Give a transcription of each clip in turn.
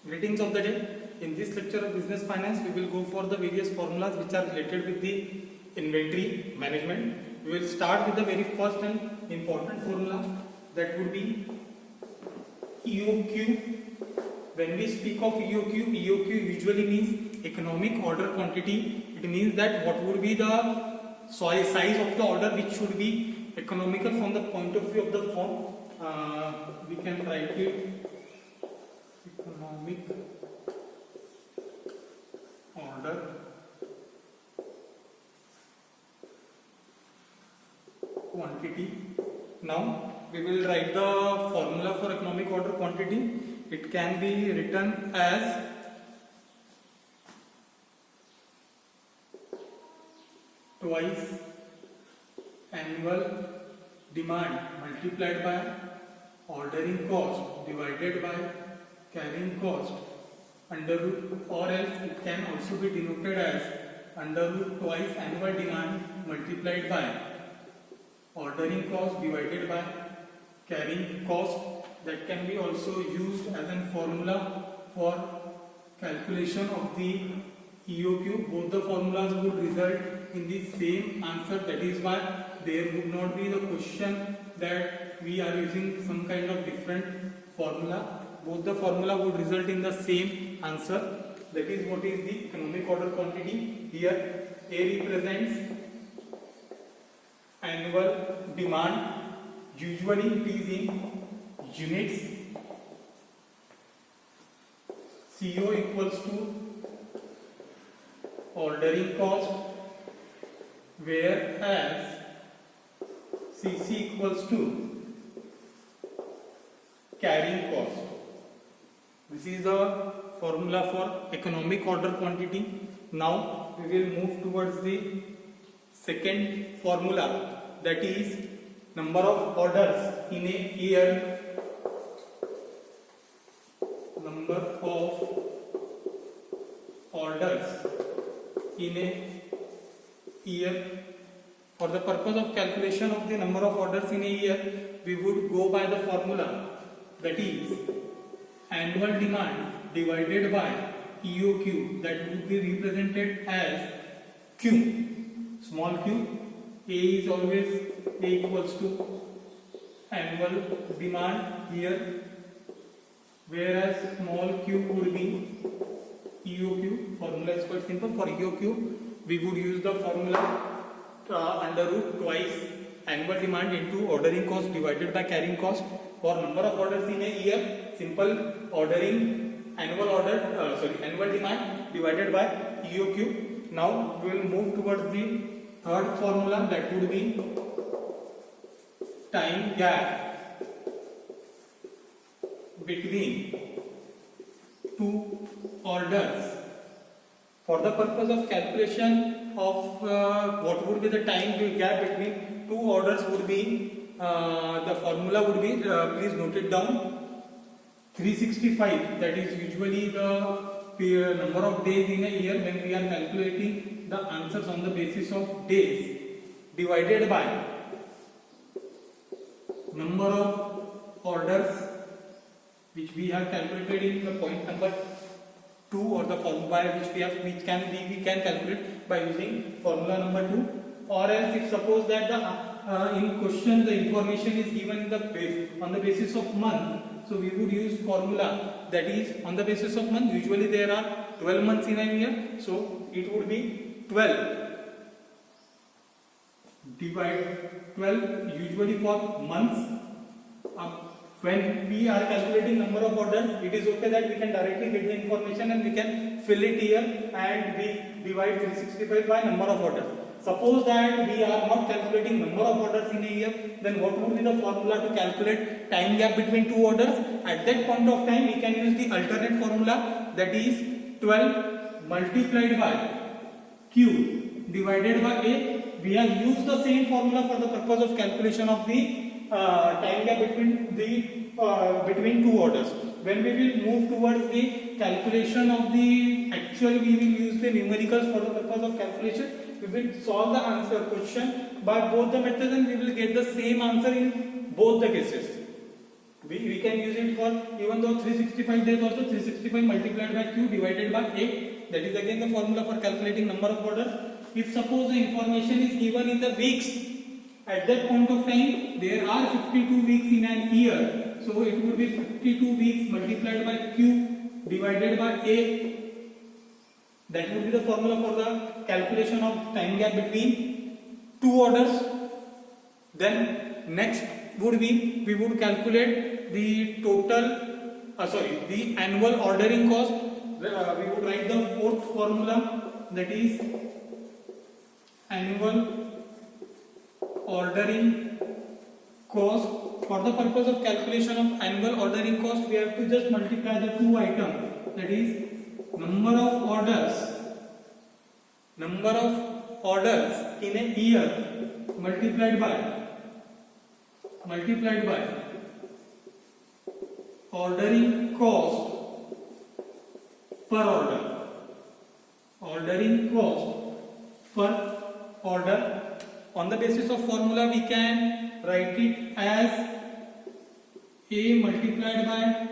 Greetings of the day. In this lecture of business finance, we will go for the various formulas which are related with the inventory management. We will start with the very first and important formula, that would be EOQ. When we speak of EOQ usually means economic order quantity. It means that what would be the size of the order which should be economical from the point of view of the firm. We can write it economic order quantity. Now we will write the formula for economic order quantity. It can be written as twice annual demand multiplied by ordering cost divided by carrying cost under root, or else it can also be denoted as under root twice annual demand multiplied by ordering cost divided by carrying cost. That can be also used as a formula for calculation of the EOQ. Both the formulas would result in the same answer. That is why there would not be the question that we are using some kind of different formula. Both the formula would result in the same answer. That is what is the economic order quantity. Here A represents annual demand. Usually it is in units. CO equals to ordering cost, whereas CC equals to carrying cost. This is the formula for economic order quantity. Now we will move towards the second formula, that is number of orders in a year. Number of orders in a year. For the purpose of calculation of the number of orders in a year, we would go by the formula, that is annual demand divided by EOQ, that would be represented as Q, small q. A is always A equals to annual demand here, whereas small q would be EOQ. Formula is quite simple. For EOQ, we would use the formula under root twice annual demand into ordering cost divided by carrying cost. For number of orders in a year, simple ordering annual demand divided by EOQ. Now we will move towards the third formula, that would be time gap between two orders. For the purpose of calculation of what would be the time gap between two orders would be, the formula would be, please note it down, 365. That is usually the number of days in a year when we are calculating the answers on the basis of days, divided by number of orders which we have calculated in the point number 2, or the formula we can calculate by using formula number 2. Or else, if suppose that in question the information is given in on the basis of month, so we would use formula that is on the basis of month. Usually there are 12 months in a year, so it would be 12 divide 12 usually for months. When we are calculating number of orders, it is okay that we can directly get the information and we can fill it here and we divide 365 by number of orders. Suppose that we are not calculating number of orders in a year, then what would be the formula to calculate time gap between two orders? At that point of time, we can use the alternate formula, that is 12 multiplied by Q divided by A. We have used the same formula for the purpose of calculation of the time gap between two orders. When we will move towards the calculation of the actual, we will use the numericals for the purpose of calculation. We will solve the answer question by both the methods and we will get the same answer in both the cases. we can use it for even though 365 days also 365 multiplied by q divided by a. That is again the formula for calculating number of orders. If suppose the information is given in the weeks, at that point of time there are 52 weeks in an year, so it would be 52 weeks multiplied by q divided by a. That would be the formula for the calculation of time gap between two orders. Then next would be, we would calculate the the annual ordering cost. We would write the fourth formula, that is annual ordering cost. For the purpose of calculation of annual ordering cost, we have to just multiply the two items, that is number of orders in a year multiplied by ordering cost per order. Ordering cost per order. On the basis of formula, we can write it as A multiplied by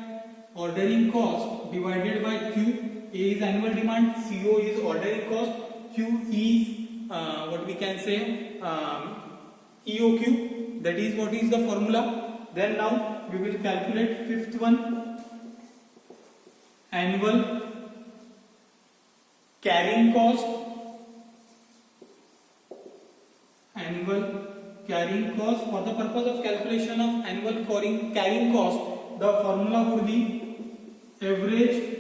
ordering cost divided by Q. A is annual demand, CO is ordering cost, Q is what we can say EOQ. That is what is the formula. Then now we will calculate fifth one, annual carrying cost. Annual carrying cost. For the purpose of calculation of annual carrying cost, the formula would be average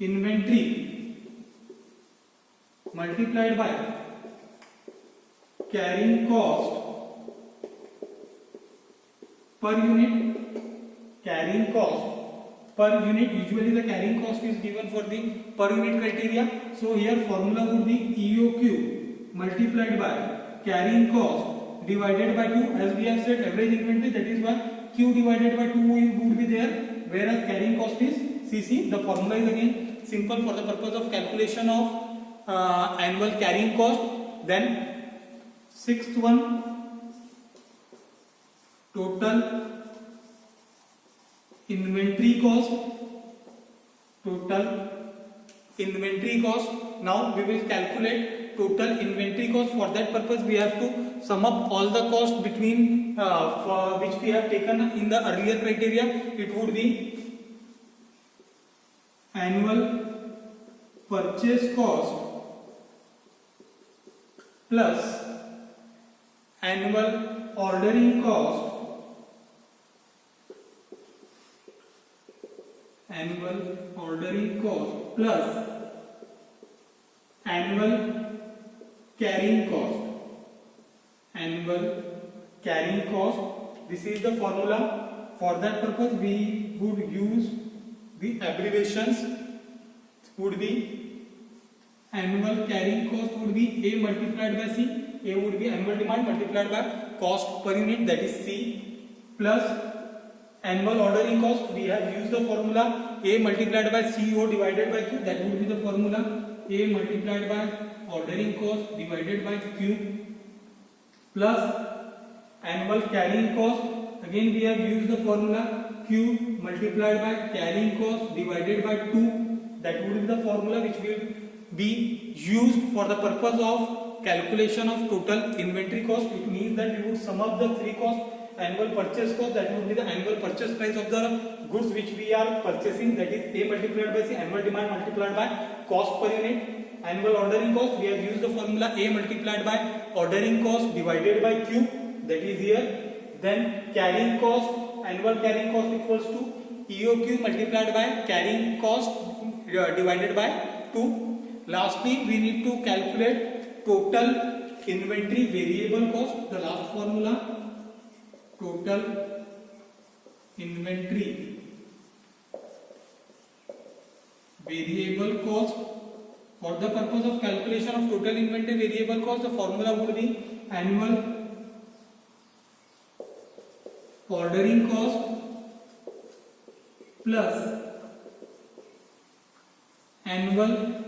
inventory multiplied by carrying cost per unit. Carrying cost per unit. Usually the carrying cost is given for the per unit criteria. So here formula would be EOQ multiplied by carrying cost divided by 2. As we have said, average inventory, that is why Q divided by 2 would be there, whereas carrying cost is CC. The formula is again simple for the purpose of calculation of annual carrying cost. Then sixth one, total inventory cost. Total inventory cost. Now we will calculate total inventory cost. For that purpose, we have to sum up all the costs between for which we have taken in the earlier criteria. It would be annual purchase cost plus annual ordering cost. Annual ordering cost plus annual carrying cost. Annual carrying cost. This is the formula. For that purpose, we would use the abbreviations. Would be annual carrying cost would be A multiplied by C. A would be annual demand multiplied by cost per unit, that is C, plus annual ordering cost. We have used the formula A multiplied by CO divided by Q. That would be the formula A multiplied by ordering cost divided by Q plus annual carrying cost. Again we have used the formula Q multiplied by carrying cost divided by 2. That would be the formula which will be used for the purpose of calculation of total inventory cost. It means that we would sum up the three costs. Annual purchase cost, that would be the annual purchase price of the goods which we are purchasing, that is A multiplied by C. Annual demand multiplied by cost per unit. Annual ordering cost, we have used the formula A multiplied by ordering cost divided by Q, that is here. Then carrying cost, annual carrying cost equals to EOQ multiplied by carrying cost divided by 2. Lastly, we need to calculate total inventory variable cost. The last formula, total inventory variable cost. For the purpose of calculation of total inventory variable cost, the formula would be annual ordering cost plus annual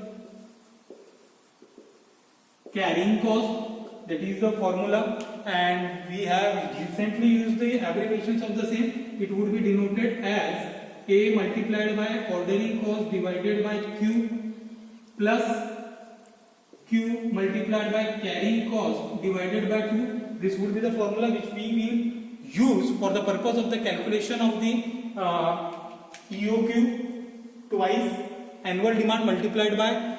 carrying cost that is the formula, and we have recently used the abbreviations of the same. It would be denoted as A multiplied by ordering cost divided by Q plus Q multiplied by carrying cost divided by 2. This would be the formula which we will use for the purpose of the calculation of the EOQ twice annual demand multiplied by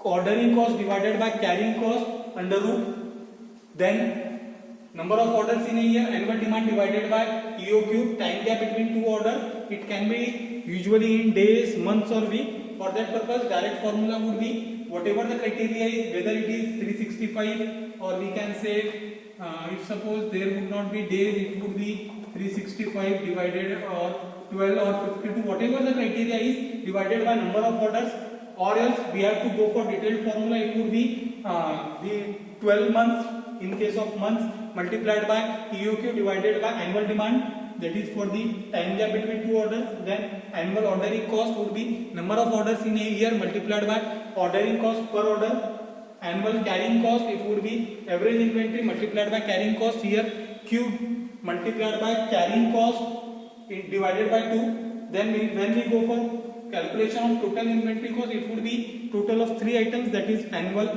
ordering cost divided by carrying cost under root, then number of orders in a year, annual demand divided by EOQ, time gap between two orders. It can be usually in days, months or week. For that purpose, direct formula would be whatever the criteria is, whether it is 365 or we can say if suppose there would not be days, it would be 365 divided or 12 or 52, whatever the criteria is, divided by number of orders, or else we have to go for detailed formula. It would be the 12 months in case of months multiplied by EOQ divided by annual demand, that is for the time gap between two orders. Then annual ordering cost would be number of orders in a year multiplied by ordering cost per order. Annual carrying cost, it would be average inventory multiplied by carrying cost. Here Q multiplied by carrying cost divided by 2. Then when we go for calculation of total inventory cost, it would be total of 3 items, that is annual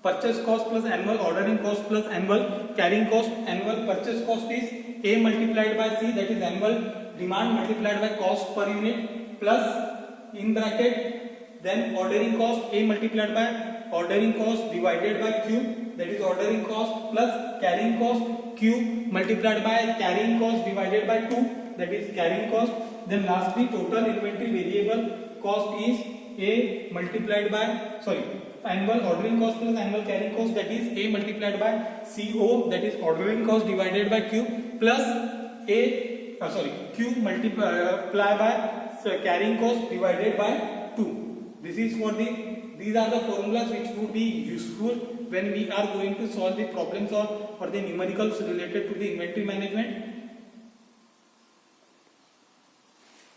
purchase cost plus annual ordering cost plus annual carrying cost. Annual purchase cost is A multiplied by C, that is annual demand multiplied by cost per unit, plus in bracket then ordering cost A multiplied by ordering cost divided by Q, that is ordering cost plus carrying cost, Q multiplied by carrying cost divided by 2, that is carrying cost. Then lastly total inventory variable cost is A multiplied by annual ordering cost plus annual carrying cost, that is A multiplied by CO, that is ordering cost divided by Q, plus Q multiplied by carrying cost divided by 2. These are the formulas which would be useful when we are going to solve the problems or the numericals related to the inventory management.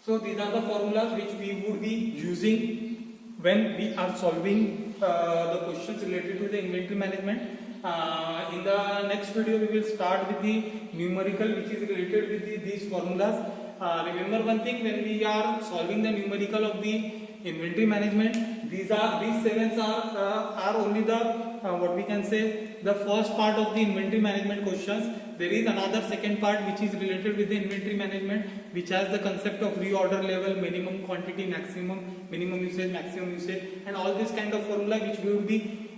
So these are the formulas which we would be using when we are solving the questions related to the inventory management. In the next video we will start with the numerical which is related with these formulas. Remember one thing, when we are solving the numerical of the inventory management, these 7s are only the what we can say the first part of the inventory management questions. There is another second part which is related with the inventory management, which has the concept of reorder level, minimum quantity, minimum usage, maximum usage, and all this kind of formula which will be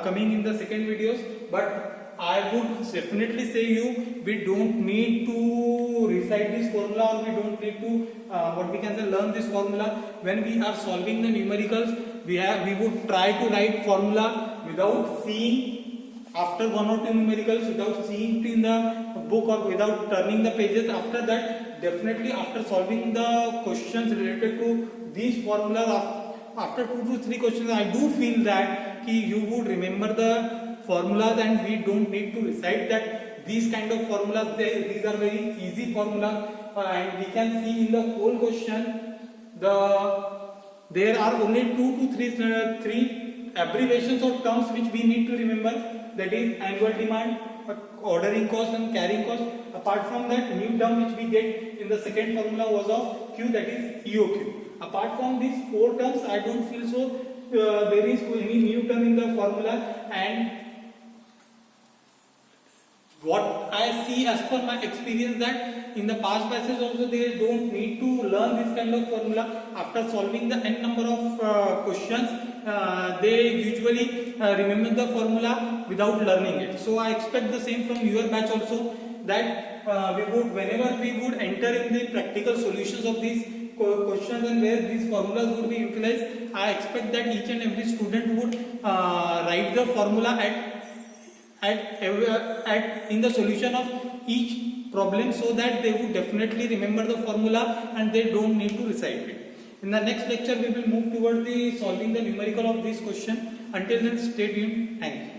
coming in the second videos. But I would definitely say we don't need to recite this formula, or we don't need to learn this formula. When we are solving the numericals, we would try to write formula without seeing after one or two numericals, without seeing it in the book or without turning the pages. After that, definitely after solving the questions related to these formulas, after 2 to 3 questions, I do feel that you would remember the formulas, and we don't need to recite that. These kind of formulas, these are very easy formulas, and we can see in the whole question there are only 2 to 3 abbreviations or terms which we need to remember, that is annual demand, ordering cost and carrying cost. Apart from that, new term which we get in the second formula was of Q, that is EOQ. Apart from these 4 terms, I don't feel so there is any new term in the formula. And what I see as per my experience, that in the past batches also they don't need to learn this kind of formula. After solving the n number of questions, they usually remember the formula without learning it. So I expect the same from your batch also, that whenever we would enter in the practical solutions of these questions and where these formulas would be utilized, I expect that each and every student would write the formula in the solution of each problem, so that they would definitely remember the formula and they don't need to recite it. In the next lecture, we will move towards the solving the numerical of this question. Until then, stay tuned. Thank you.